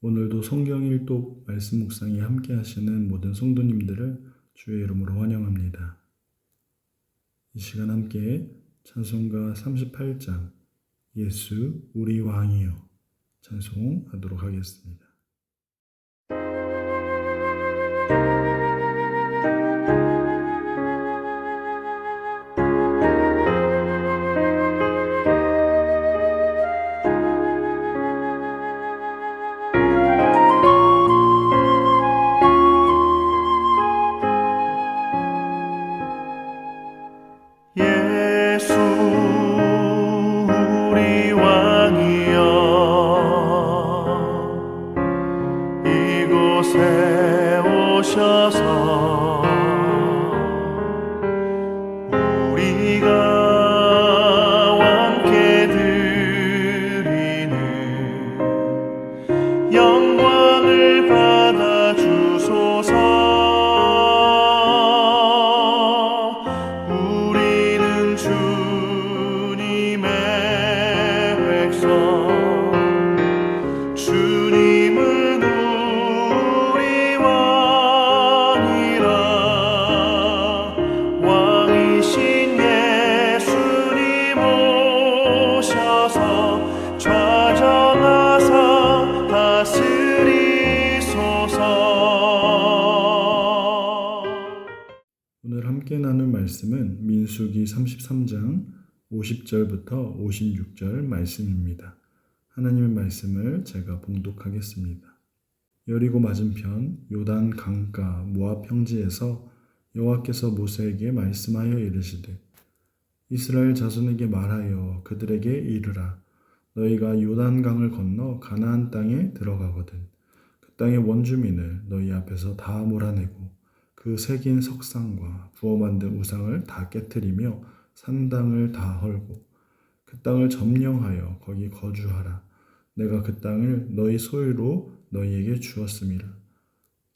오늘도 성경 일독 말씀 묵상에 함께 하시는 모든 성도님들을 주의 이름으로 환영합니다. 이 시간 함께 찬송가 38장 예수 우리 왕이여 찬송하도록 하겠습니다. 예수 우리 왕이여 이곳에 오셔서 우리가 왕께 드리는 영광을 받아 주소서. 주님은 우리 왕이라. 왕이신 예수님 오셔서 좌정하사 다스리소서. 오늘 함께 나눌 말씀은 민수기 33장 50절부터 56절 말씀입니다. 하나님의 말씀을 제가 봉독하겠습니다. 여리고 맞은편 요단 강가 모압 평지에서 여호와께서 모세에게 말씀하여 이르시되 이스라엘 자손에게 말하여 그들에게 이르라. 너희가 요단강을 건너 가나안 땅에 들어가거든 그 땅의 원주민을 너희 앞에서 다 몰아내고 그 새긴 석상과 부어 만든 우상을 다 깨트리며 산당을 다 헐고 그 땅을 점령하여 거기 거주하라. 내가 그 땅을 너희 소유로 너희에게 주었음이라.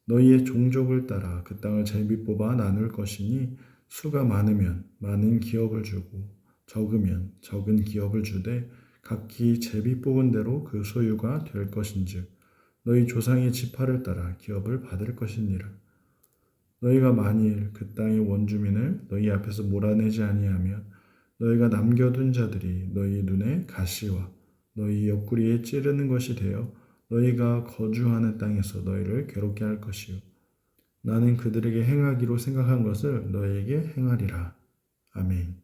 너희의 종족을 따라 그 땅을 제비 뽑아 나눌 것이니 수가 많으면 많은 기업을 주고 적으면 적은 기업을 주되 각기 제비 뽑은 대로 그 소유가 될 것인즉 너희 조상의 지파를 따라 기업을 받을 것이니라. 너희가 만일 그 땅의 원주민을 너희 앞에서 몰아내지 아니하면 너희가 남겨둔 자들이 너희 눈에 가시와 너희 옆구리에 찌르는 것이 되어 너희가 거주하는 땅에서 너희를 괴롭게 할 것이요 나는 그들에게 행하기로 생각한 것을 너희에게 행하리라. 아멘.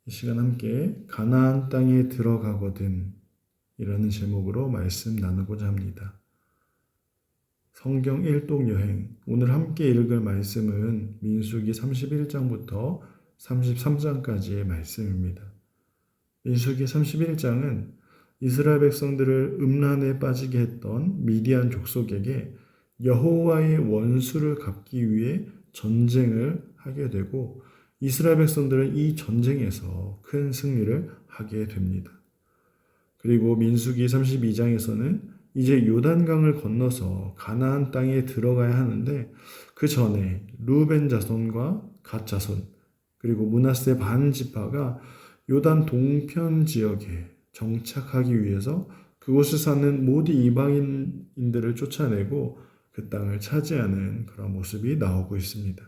이 시간 함께 가나안 땅에 들어가거든 이라는 제목으로 말씀 나누고자 합니다. 성경 일독 여행, 오늘 함께 읽을 말씀은 민수기 31장부터 33장까지의 말씀입니다. 민수기 31장은 이스라엘 백성들을 음란에 빠지게 했던 미디안 족속에게 여호와의 원수를 갚기 위해 전쟁을 하게 되고 이스라엘 백성들은 이 전쟁에서 큰 승리를 하게 됩니다. 그리고 민수기 32장에서는 이제 요단강을 건너서 가나안 땅에 들어가야 하는데 그 전에 루벤 자손과 갓 자손 그리고 므낫세 반 지파가 요단 동편 지역에 정착하기 위해서 그곳에 사는 모든 이방인들을 쫓아내고 그 땅을 차지하는 그런 모습이 나오고 있습니다.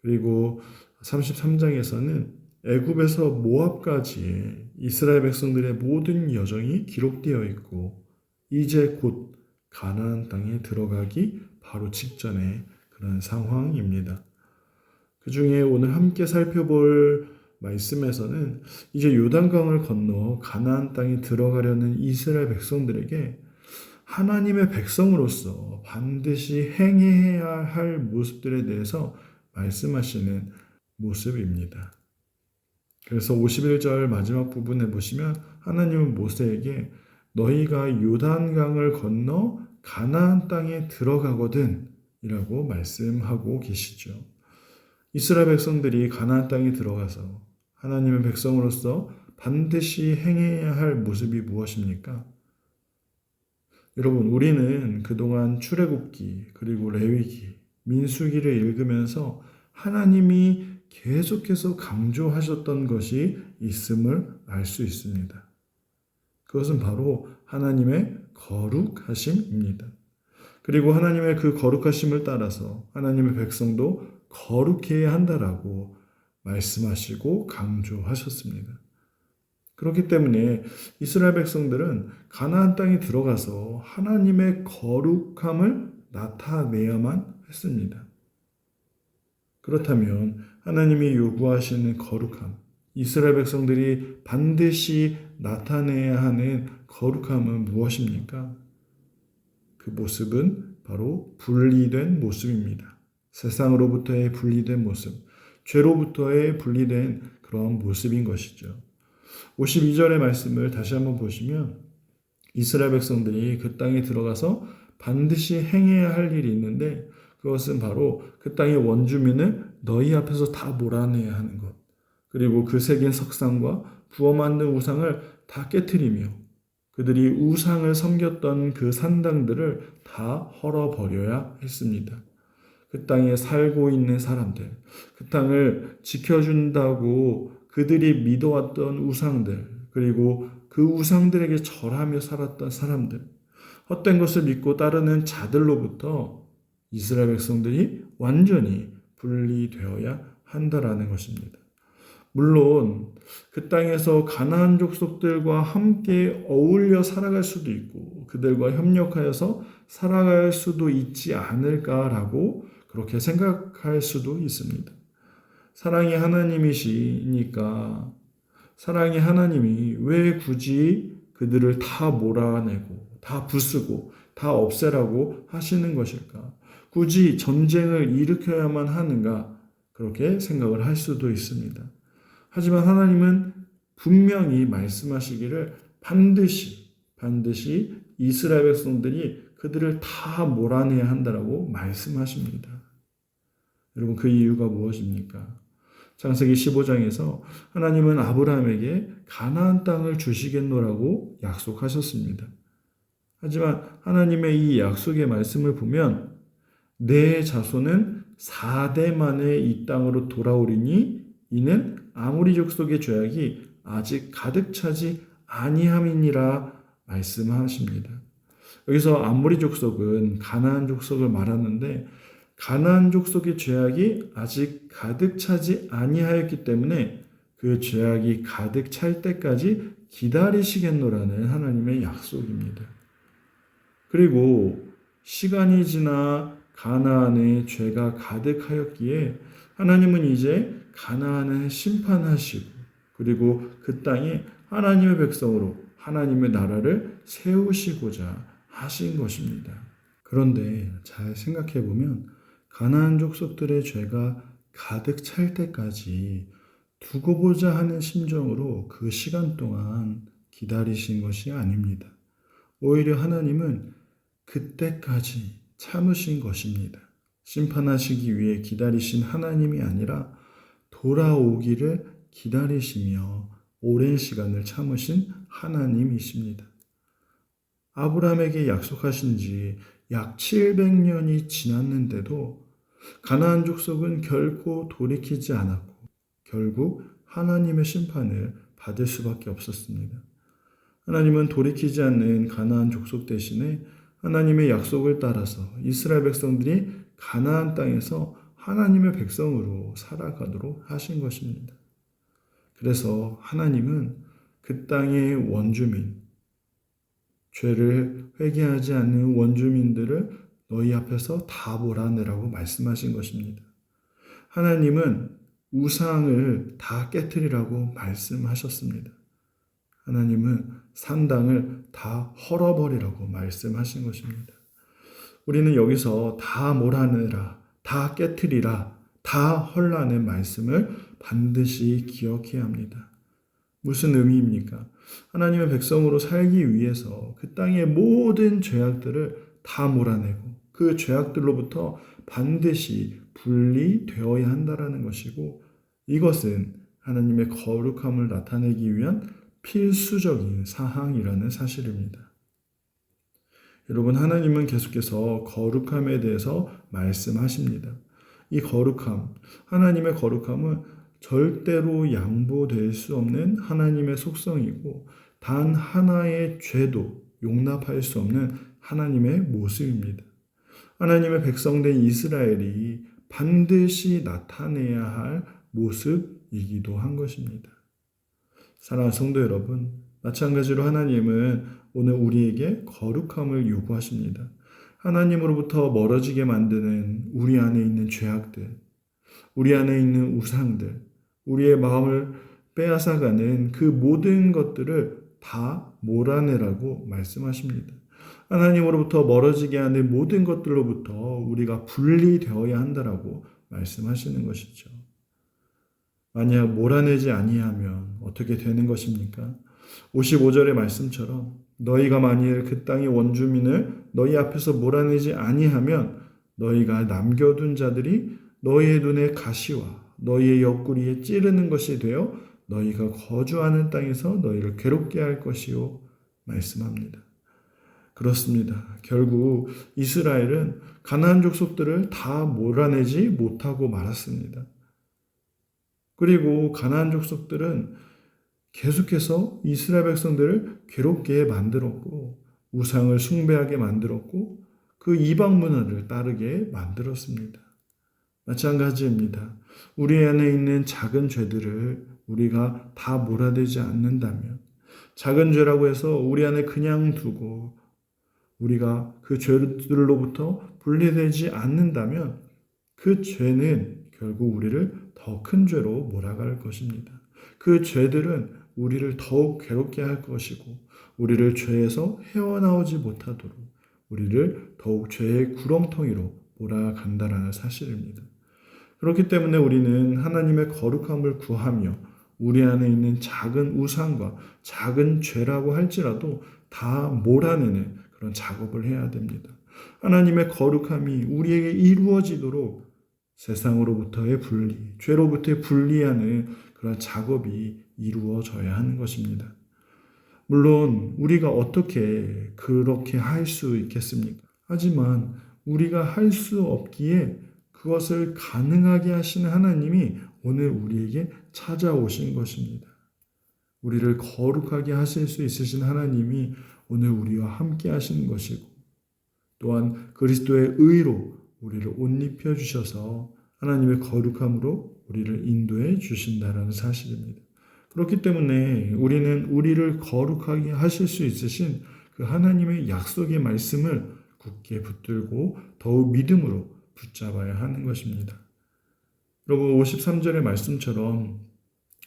그리고 33장에서는 애굽에서 모압까지 이스라엘 백성들의 모든 여정이 기록되어 있고 이제 곧 가나안 땅에 들어가기 바로 직전의 그런 상황입니다. 그 중에 오늘 함께 살펴볼 말씀에서는 이제 요단강을 건너 가나안 땅에 들어가려는 이스라엘 백성들에게 하나님의 백성으로서 반드시 행해야 할 모습들에 대해서 말씀하시는 모습입니다. 그래서 51절 마지막 부분에 보시면 하나님은 모세에게 너희가 요단강을 건너 가나안 땅에 들어가거든 이라고 말씀하고 계시죠. 이스라엘 백성들이 가나안 땅에 들어가서 하나님의 백성으로서 반드시 행해야 할 모습이 무엇입니까? 여러분, 우리는 그동안 출애굽기 그리고 레위기, 민수기를 읽으면서 하나님이 계속해서 강조하셨던 것이 있음을 알 수 있습니다. 그것은 바로 하나님의 거룩하심입니다. 그리고 하나님의 그 거룩하심을 따라서 하나님의 백성도 거룩해야 한다라고 말씀하시고 강조하셨습니다. 그렇기 때문에 이스라엘 백성들은 가나안 땅에 들어가서 하나님의 거룩함을 나타내야만 했습니다. 그렇다면 하나님이 요구하시는 거룩함, 이스라엘 백성들이 반드시 나타내야 하는 거룩함은 무엇입니까? 그 모습은 바로 분리된 모습입니다. 세상으로부터의 분리된 모습, 죄로부터의 분리된 그런 모습인 것이죠. 52절의 말씀을 다시 한번 보시면 이스라엘 백성들이 그 땅에 들어가서 반드시 행해야 할 일이 있는데 그것은 바로 그 땅의 원주민을 너희 앞에서 다 몰아내야 하는 것. 그리고 그 새긴 석상과 부어 만든 우상을 다 깨트리며 그들이 우상을 섬겼던 그 산당들을 다 헐어버려야 했습니다. 그 땅에 살고 있는 사람들, 그 땅을 지켜준다고 그들이 믿어왔던 우상들, 그리고 그 우상들에게 절하며 살았던 사람들, 헛된 것을 믿고 따르는 자들로부터 이스라엘 백성들이 완전히 분리되어야 한다라는 것입니다. 물론 그 땅에서 가나안 족속들과 함께 어울려 살아갈 수도 있고 그들과 협력하여서 살아갈 수도 있지 않을까라고 그렇게 생각할 수도 있습니다. 사랑이 하나님이시니까 사랑의 하나님이 왜 굳이 그들을 다 몰아내고 다 부수고 다 없애라고 하시는 것일까? 굳이 전쟁을 일으켜야만 하는가? 그렇게 생각을 할 수도 있습니다. 하지만 하나님은 분명히 말씀하시기를 반드시 이스라엘 백성들이 그들을 다 몰아내야 한다라고 말씀하십니다. 여러분 그 이유가 무엇입니까? 창세기 15장에서 하나님은 아브라함에게 가나안 땅을 주시겠노라고 약속하셨습니다. 하지만 하나님의 이 약속의 말씀을 보면 내 자손은 4대 만에 이 땅으로 돌아오리니 이는 아모리 족속의 죄악이 아직 가득 차지 아니함이니라 말씀하십니다. 여기서 아모리 족속은 가나안 족속을 말하는데 가나안 족속의 죄악이 아직 가득 차지 아니하였기 때문에 그 죄악이 가득 찰 때까지 기다리시겠노라는 하나님의 약속입니다. 그리고 시간이 지나 가나안에 죄가 가득하였기에 하나님은 이제 가나안을 심판하시고 그리고 그 땅에 하나님의 백성으로 하나님의 나라를 세우시고자 하신 것입니다. 그런데 잘 생각해 보면 가나안 족속들의 죄가 가득 찰 때까지 두고 보자 하는 심정으로 그 시간 동안 기다리신 것이 아닙니다. 오히려 하나님은 그때까지 참으신 것입니다. 심판하시기 위해 기다리신 하나님이 아니라 돌아오기를 기다리시며 오랜 시간을 참으신 하나님이십니다. 아브라함에게 약속하신 지 약 700년이 지났는데도 가나안 족속은 결코 돌이키지 않았고 결국 하나님의 심판을 받을 수밖에 없었습니다. 하나님은 돌이키지 않는 가나안 족속 대신에 하나님의 약속을 따라서 이스라엘 백성들이 가나안 땅에서 하나님의 백성으로 살아가도록 하신 것입니다. 그래서 하나님은 그 땅의 원주민, 죄를 회개하지 않는 원주민들을 너희 앞에서 다 몰아내라고 말씀하신 것입니다. 하나님은 우상을 다 깨트리라고 말씀하셨습니다. 하나님은 산당을 다 헐어버리라고 말씀하신 것입니다. 우리는 여기서 다 몰아내라, 다 깨트리라, 다 헐라는 말씀을 반드시 기억해야 합니다. 무슨 의미입니까? 하나님의 백성으로 살기 위해서 그 땅의 모든 죄악들을 다 몰아내고 그 죄악들로부터 반드시 분리되어야 한다는 것이고 이것은 하나님의 거룩함을 나타내기 위한 필수적인 사항이라는 사실입니다. 여러분 하나님은 계속해서 거룩함에 대해서 말씀하십니다. 이 거룩함, 하나님의 거룩함은 절대로 양보될 수 없는 하나님의 속성이고 단 하나의 죄도 용납할 수 없는 하나님의 모습입니다. 하나님의 백성된 이스라엘이 반드시 나타내야 할 모습이기도 한 것입니다. 사랑하는 성도 여러분, 마찬가지로 하나님은 오늘 우리에게 거룩함을 요구하십니다. 하나님으로부터 멀어지게 만드는 우리 안에 있는 죄악들, 우리 안에 있는 우상들, 우리의 마음을 빼앗아가는 그 모든 것들을 다 몰아내라고 말씀하십니다. 하나님으로부터 멀어지게 하는 모든 것들로부터 우리가 분리되어야 한다라고 말씀하시는 것이죠. 만약 몰아내지 아니하면 어떻게 되는 것입니까? 55절의 말씀처럼 너희가 만일 그 땅의 원주민을 너희 앞에서 몰아내지 아니하면 너희가 남겨둔 자들이 너희의 눈에 가시와 너희의 옆구리에 찌르는 것이 되어 너희가 거주하는 땅에서 너희를 괴롭게 할 것이요 말씀합니다. 그렇습니다. 결국 이스라엘은 가나안 족속들을 다 몰아내지 못하고 말았습니다. 그리고 가나안 족속들은 계속해서 이스라엘 백성들을 괴롭게 만들었고 우상을 숭배하게 만들었고 그 이방 문화를 따르게 만들었습니다. 마찬가지입니다. 우리 안에 있는 작은 죄들을 우리가 다 몰아내지 않는다면, 작은 죄라고 해서 우리 안에 그냥 두고 우리가 그 죄들로부터 분리되지 않는다면 그 죄는 결국 우리를 더 큰 죄로 몰아갈 것입니다. 그 죄들은 우리를 더욱 괴롭게 할 것이고 우리를 죄에서 헤어나오지 못하도록 우리를 더욱 죄의 구렁텅이로 몰아간다라는 사실입니다. 그렇기 때문에 우리는 하나님의 거룩함을 구하며 우리 안에 있는 작은 우상과 작은 죄라고 할지라도 다 몰아내는 그런 작업을 해야 됩니다. 하나님의 거룩함이 우리에게 이루어지도록 세상으로부터의 분리, 죄로부터의 분리하는 그런 작업이 이루어져야 하는 것입니다. 물론 우리가 어떻게 그렇게 할 수 있겠습니까? 하지만 우리가 할 수 없기에 그것을 가능하게 하시는 하나님이 오늘 우리에게 찾아오신 것입니다. 우리를 거룩하게 하실 수 있으신 하나님이 오늘 우리와 함께 하시는 것이고 또한 그리스도의 의로 우리를 옷 입혀 주셔서 하나님의 거룩함으로 우리를 인도해 주신다라는 사실입니다. 그렇기 때문에 우리는 우리를 거룩하게 하실 수 있으신 그 하나님의 약속의 말씀을 굳게 붙들고 더욱 믿음으로 붙잡아야 하는 것입니다. 여러분 53절의 말씀처럼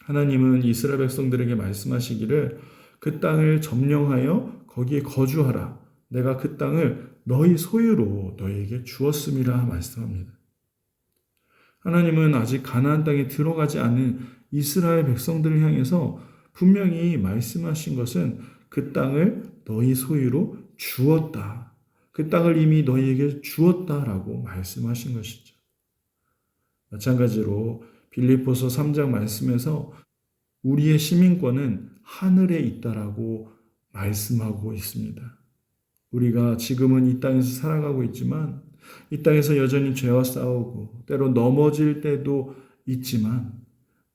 하나님은 이스라엘 백성들에게 말씀하시기를 그 땅을 점령하여 거기에 거주하라. 내가 그 땅을 너희 소유로 너희에게 주었음이라 말씀합니다. 하나님은 아직 가나안 땅에 들어가지 않은 이스라엘 백성들을 향해서 분명히 말씀하신 것은 그 땅을 너희 소유로 주었다. 그 땅을 이미 너희에게 주었다라고 말씀하신 것이죠. 마찬가지로 빌립보서 3장 말씀에서 우리의 시민권은 하늘에 있다라고 말씀하고 있습니다. 우리가 지금은 이 땅에서 살아가고 있지만 이 땅에서 여전히 죄와 싸우고 때로 넘어질 때도 있지만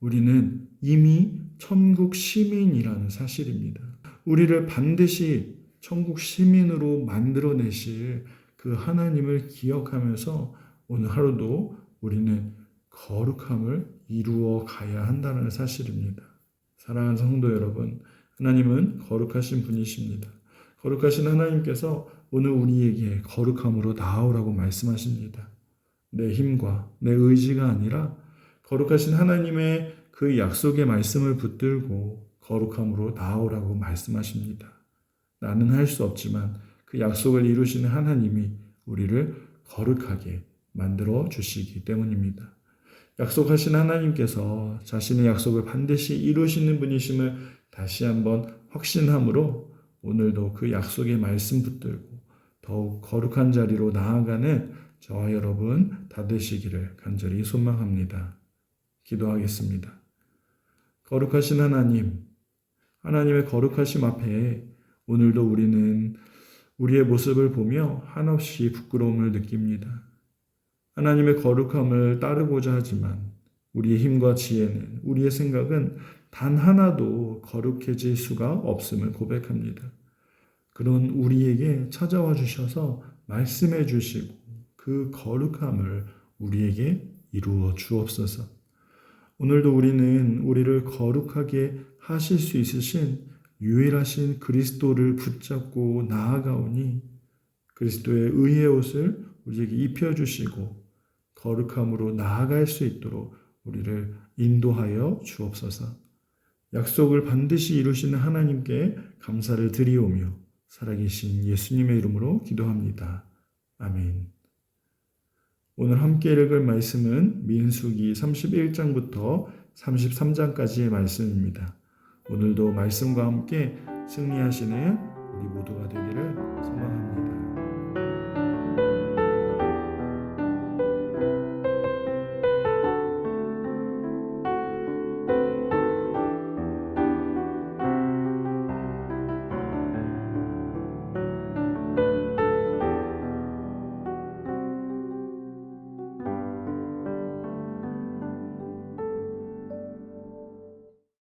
우리는 이미 천국 시민이라는 사실입니다. 우리를 반드시 천국 시민으로 만들어내실 그 하나님을 기억하면서 오늘 하루도 우리는 거룩함을 이루어 가야 한다는 사실입니다. 사랑하는 성도 여러분, 하나님은 거룩하신 분이십니다. 거룩하신 하나님께서 오늘 우리에게 거룩함으로 나아오라고 말씀하십니다. 내 힘과 내 의지가 아니라 거룩하신 하나님의 그 약속의 말씀을 붙들고 거룩함으로 나아오라고 말씀하십니다. 나는 할 수 없지만 그 약속을 이루시는 하나님이 우리를 거룩하게 만들어 주시기 때문입니다. 약속하신 하나님께서 자신의 약속을 반드시 이루시는 분이심을 다시 한번 확신함으로 오늘도 그 약속의 말씀 붙들고 더욱 거룩한 자리로 나아가는 저와 여러분 다 되시기를 간절히 소망합니다. 기도하겠습니다. 거룩하신 하나님, 하나님의 거룩하심 앞에 오늘도 우리는 우리의 모습을 보며 한없이 부끄러움을 느낍니다. 하나님의 거룩함을 따르고자 하지만 우리의 힘과 지혜는, 우리의 생각은 단 하나도 거룩해질 수가 없음을 고백합니다. 그런 우리에게 찾아와 주셔서 말씀해 주시고 그 거룩함을 우리에게 이루어 주옵소서. 오늘도 우리는 우리를 거룩하게 하실 수 있으신 유일하신 그리스도를 붙잡고 나아가오니 그리스도의 의의 옷을 우리에게 입혀주시고 거룩함으로 나아갈 수 있도록 우리를 인도하여 주옵소서. 약속을 반드시 이루시는 하나님께 감사를 드리오며 살아계신 예수님의 이름으로 기도합니다. 아멘. 오늘 함께 읽을 말씀은 민수기 31장부터 33장까지의 말씀입니다. 오늘도 말씀과 함께 승리하시는 우리 모두가 되기를 소망합니다.